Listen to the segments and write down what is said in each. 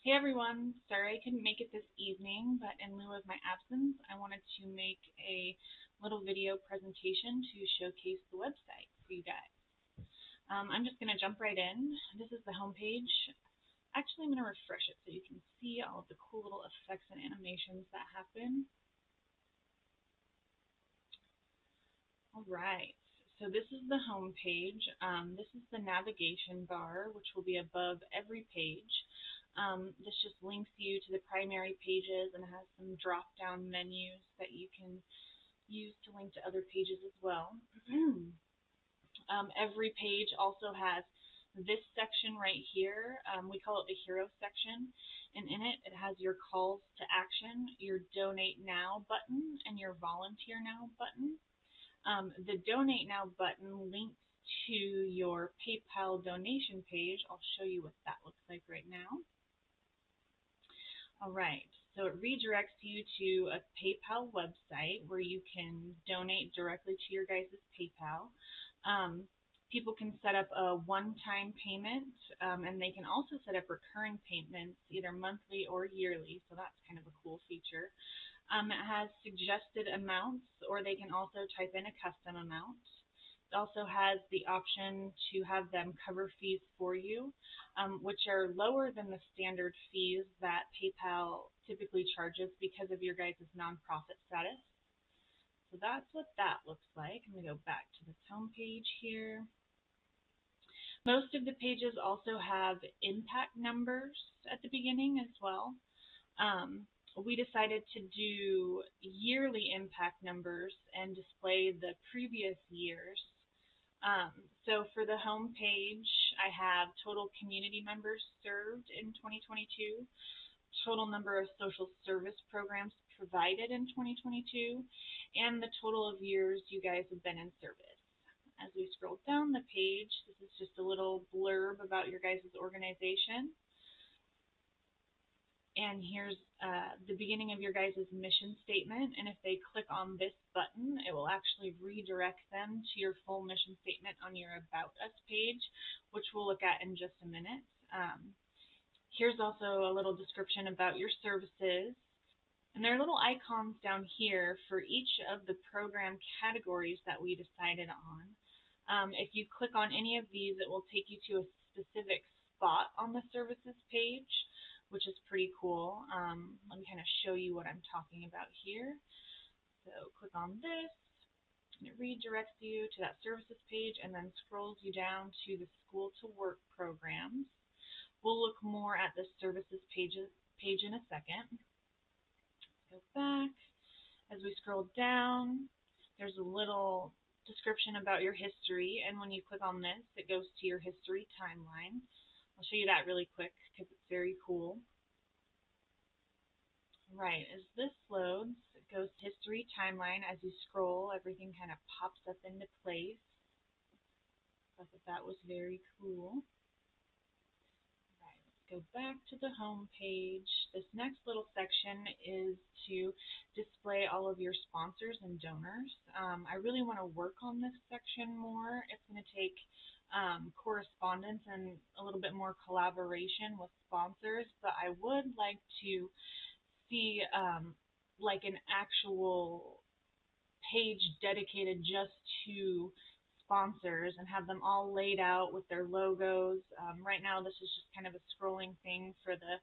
Hey everyone, sorry I couldn't make it this evening, but in lieu of my absence, I wanted to make a little video presentation to showcase the website for you guys. I'm just going to jump right in. This is the homepage. Actually, I'm going to refresh it so you can see all of the cool little effects and animations that happen. All right, so this is the home page. This is the navigation bar, which will be above every page. This just links you to the primary pages and has some drop-down menus that you can use to link to other pages as well. Every page also has this section right here. We call it the hero section, and in it, it has your calls to action, your donate now button, and your volunteer now button. The Donate Now button links to your PayPal donation page. I'll show you what that looks like right now. All right, so it redirects you to a PayPal website where you can donate directly to your guys' PayPal. People can set up a one-time payment, and they can also set up recurring payments, either monthly or yearly, so that's kind of a cool feature. It has suggested amounts, or they can also type in a custom amount. It also has the option to have them cover fees for you, which are lower than the standard fees that PayPal typically charges because of your guys' nonprofit status. So that's what that looks like. I'm going to go back to this home page here. Most of the pages also have impact numbers at the beginning as well. We decided to do yearly impact numbers and display the previous years. So for the home page, I have total community members served in 2022, total number of social service programs provided in 2022, and the total of years you guys have been in service. As we scroll down the page, this is just a little blurb about your guys' organization. And here's the beginning of your guys' mission statement, and if they click on this button, it will actually redirect them to your full mission statement on your About Us page, which we'll look at in just a minute. Here's also a little description about your services, and there are little icons down here for each of the program categories that we decided on. If you click on any of these, it will take you to a specific spot on the services page, which is pretty cool. Let me kind of show you what I'm talking about here. So click on this, and it redirects you to that services page and then scrolls you down to the School to Work programs. We'll look more at the services page in a second. Go back. As we scroll down, there's a little description about your history, and when you click on this, it goes to your history timeline. I'll show you that really quick because it's very cool. Right, as this loads, it goes to history timeline. As you scroll, everything kind of pops up into place. I thought that was very cool. Right, let's go back to the home page. This next little section is to display all of your sponsors and donors. I really want to work on this section more. It's going to take correspondence and a little bit more collaboration with sponsors, but I would like to see like an actual page dedicated just to sponsors and have them all laid out with their logos. Right now this is just kind of a scrolling thing for the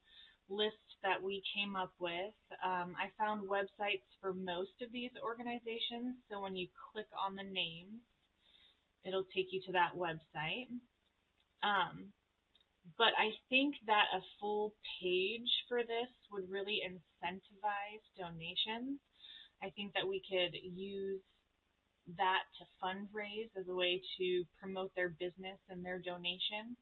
list that we came up with. I found websites for most of these organizations, so when you click on the names, it'll take you to that website. But I think that a full page for this would really incentivize donations. I think that we could use that to fundraise as a way to promote their business and their donation.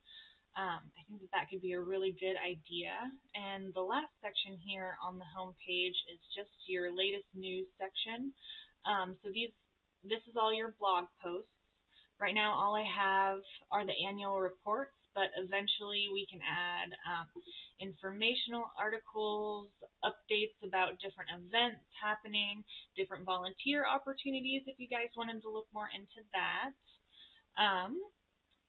I think that could be a really good idea. And the last section here on the home page is just your latest news section. So this is all your blog posts. Right now all I have are the annual reports, but eventually we can add informational articles, updates about different events happening, different volunteer opportunities if you guys wanted to look more into that.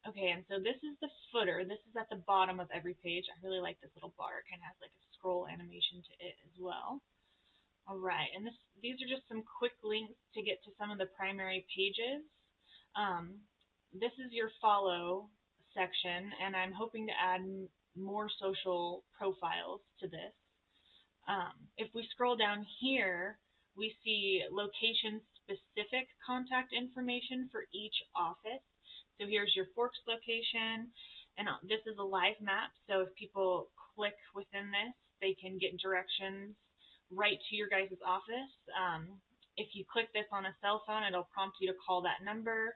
Okay, and so this is the footer. This is at the bottom of every page. I really like this little bar. It kind of has like a scroll animation to it as well. All right, and these are just some quick links to get to some of the primary pages. This is your follow section, and I'm hoping to add more social profiles to this. If we scroll down here, we see location-specific contact information for each office. So here's your Forks location, and this is a live map, so if people click within this, they can get directions right to your guys' office. If you click this on a cell phone, it'll prompt you to call that number.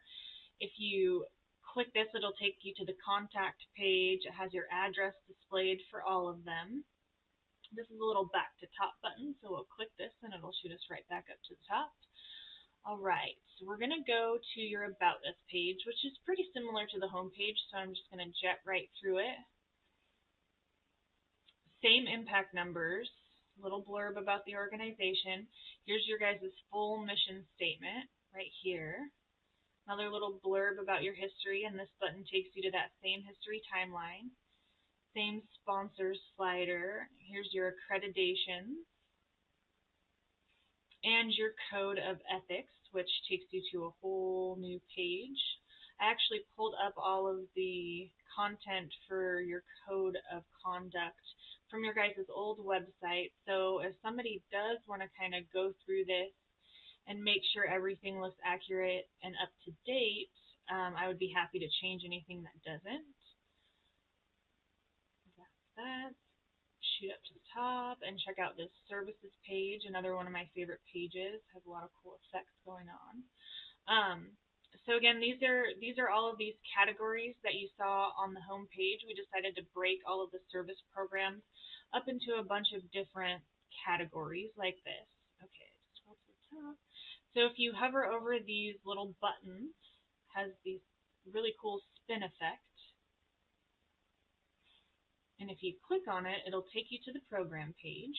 If you click this, it'll take you to the contact page. It has your address displayed for all of them. This is a little back to top button, so we'll click this and it'll shoot us right back up to the top. All right, so we're going to go to your About Us page, which is pretty similar to the home page, so I'm just going to jet right through it. Same impact numbers, little blurb about the organization. Here's your guys' full mission statement right here. Another little blurb about your history, and this button takes you to that same history timeline. Same sponsors slider. Here's your accreditations and your code of ethics, which takes you to a whole new page. I actually pulled up all of the content for your code of conduct from your guys' old website. So if somebody does want to kind of go through this and make sure everything looks accurate and up to date, I would be happy to change anything that doesn't. That. Shoot up to the top and check out this services page, another one of my favorite pages. Has a lot of cool effects going on. So again, these are all of these categories that you saw on the home page. We decided to break all of the service programs up into a bunch of different categories like this. Okay, scroll to the top. So if you hover over these little buttons, has these really cool spin effect. And if you click on it, it'll take you to the program page.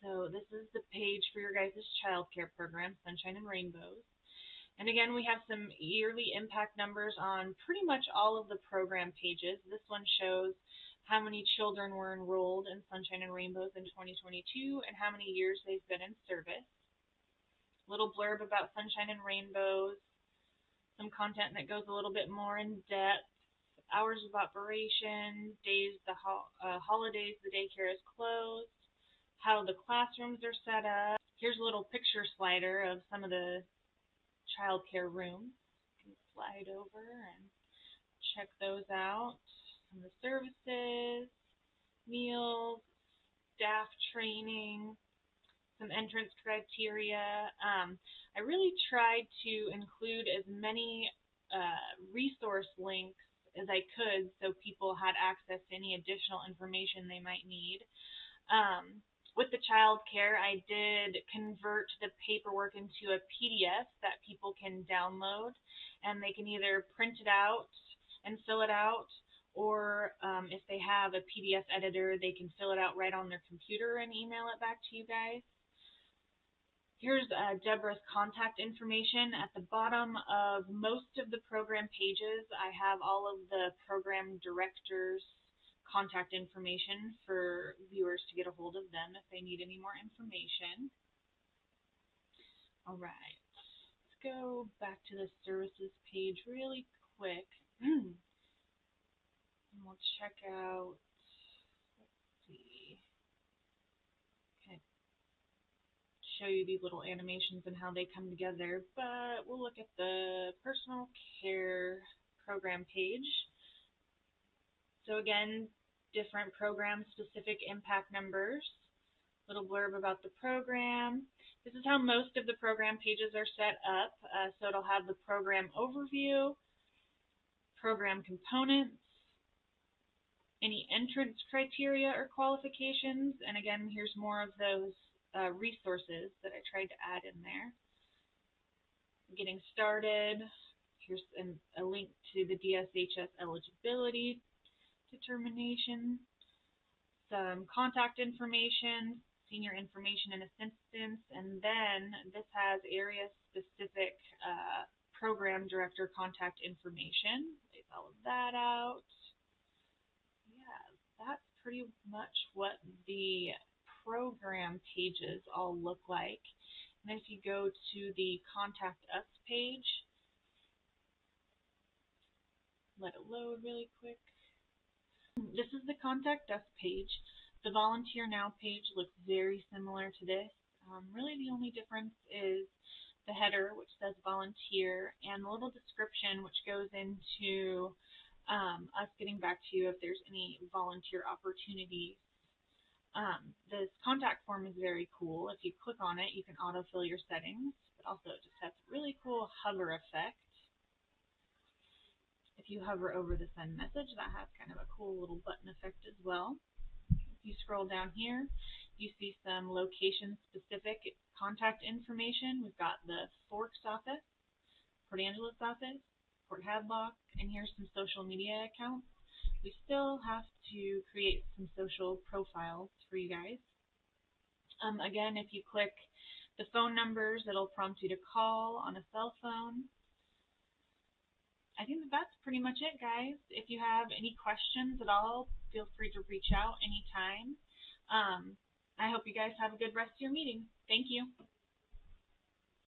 So this is the page for your guys' child care program, Sunshine and Rainbows. And again, we have some yearly impact numbers on pretty much all of the program pages. This one shows how many children were enrolled in Sunshine and Rainbows in 2022 and how many years they've been in service. Little blurb about Sunshine and Rainbows, some content that goes a little bit more in depth. Hours of operation, days, holidays the daycare is closed, how the classrooms are set up. Here's a little picture slider of some of the child care rooms. You can slide over and check those out. Some of the services, meals, staff training, some entrance criteria. I really tried to include as many resource links as I could so people had access to any additional information they might need. With the child care, I did convert the paperwork into a PDF that people can download, and they can either print it out and fill it out, or if they have a PDF editor, they can fill it out right on their computer and email it back to you guys. Here's Deborah's contact information. At the bottom of most of the program pages, I have all of the program directors' contact information for viewers to get a hold of them if they need any more information. All right, let's go back to the services page really quick. And we'll check out, let's see, show you these little animations and how they come together, but we'll look at the personal care program page. So again, different program specific impact numbers, little blurb about the program. This is how most of the program pages are set up. So it'll have the program overview, program components, any entrance criteria or qualifications, and again, here's more of those resources that I tried to add in there. Getting started, here's a link to the DSHS eligibility determination, some contact information, senior information and assistance, and then this has area-specific program director contact information. Lays all of that out. Yeah, that's pretty much what the program pages all look like. And if you go to the Contact Us page, let it load really quick. This is the Contact Us page. The Volunteer Now page looks very similar to this. Really the only difference is the header, which says volunteer, and a little description which goes into us getting back to you if there's any volunteer opportunities. This contact form is very cool. If you click on it, you can autofill your settings, but also it just has a really cool hover effect. If you hover over the send message, that has kind of a cool little button effect as well. If you scroll down here, you see some location-specific contact information. We've got the Forks office, Port Angeles office, Port Hadlock, and here's some social media accounts. We still have to create some social profiles for you guys. Again, if you click the phone numbers, it'll prompt you to call on a cell phone. I think that's pretty much it, guys. If you have any questions at all, feel free to reach out anytime. I hope you guys have a good rest of your meeting. Thank you.